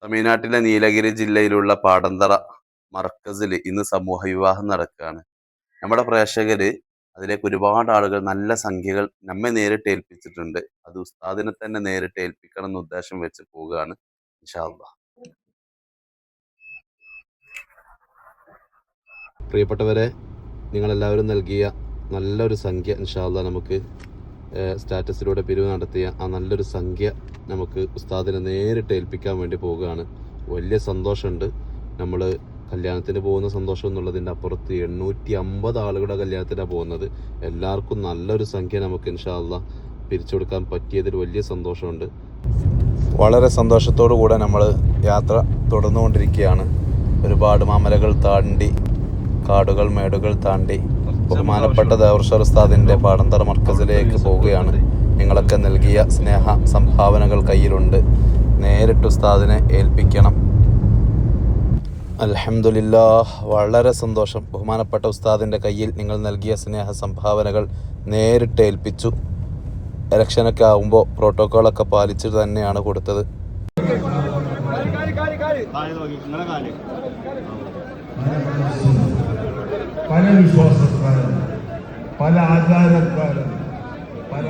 തമിഴ്നാട്ടിലെ നീലഗിരി ജില്ലയിലുള്ള പാടന്തറ മർക്കസിൽ ഇന്ന് സമൂഹ വിവാഹം നടക്കുകയാണ്. നമ്മുടെ പ്രേക്ഷകര് അതിലേക്ക് ഒരുപാട് ആളുകൾ നല്ല സംഖ്യകൾ നമ്മെ നേരിട്ട് ഏൽപ്പിച്ചിട്ടുണ്ട്. അത് ഉസ്താദിനെ തന്നെ നേരിട്ട് ഏൽപ്പിക്കണം എന്ന ഉദ്ദേശം വെച്ച് പോവുകയാണ്. ഇൻഷാ അല്ലാഹ്. പ്രിയപ്പെട്ടവരെ, നിങ്ങളെല്ലാവരും നൽകിയ നല്ലൊരു സംഖ്യ ഇൻഷാ അല്ലാഹ് നമുക്ക് സ്റ്റാറ്റസിലൂടെ പിരിവ് നടത്തിയ ആ നല്ലൊരു സംഖ്യ നമുക്ക് ഉസ്താദിനെ നേരിട്ട് ഏൽപ്പിക്കാൻ വേണ്ടി പോവുകയാണ്. വലിയ സന്തോഷമുണ്ട്. നമ്മൾ കല്യാണത്തിന് പോകുന്ന സന്തോഷം എന്നുള്ളതിൻ്റെ അപ്പുറത്ത് 850 ആളുകളുടെ കല്യാണത്തിനാണ് പോകുന്നത്. എല്ലാവർക്കും നല്ലൊരു സംഖ്യ നമുക്ക് ഇൻഷാ അല്ലാഹ് പിരിച്ചു കൊടുക്കാൻ പറ്റിയതിൽ വലിയ സന്തോഷമുണ്ട്. വളരെ സന്തോഷത്തോടു കൂടെ നമ്മൾ യാത്ര തുടർന്നുകൊണ്ടിരിക്കുകയാണ്. ഒരുപാട് മാമലകൾ താണ്ടി, കാടുകൾ മേടുകൾ താണ്ടി ബഹുമാനപ്പെട്ട ദേവർഷർ ഉസ്താദിൻ്റെ പാടന്തറ മർക്കസിലേക്ക് പോവുകയാണ്. നിങ്ങളൊക്കെ നൽകിയ സ്നേഹ സംഭാവനകൾ കയ്യിലുണ്ട്. നേരിട്ട് ഉസ്താദിനെ ഏൽപ്പിക്കണം. അൽഹംദുലില്ലാഹ്, വളരെ സന്തോഷം. ബഹുമാനപ്പെട്ട ഉസ്താദിൻ്റെ കയ്യിൽ നിങ്ങൾ നൽകിയ സ്നേഹ സംഭാവനകൾ നേരിട്ട് ഏൽപ്പിച്ചു. ഇലക്ഷനൊക്കെ ആകുമ്പോൾ പ്രോട്ടോക്കോളൊക്കെ പാലിച്ച് തന്നെയാണ് കൊടുത്തത്. പല വിശ്വാസക്കാരും, പല ആചാരക്കാരും, പല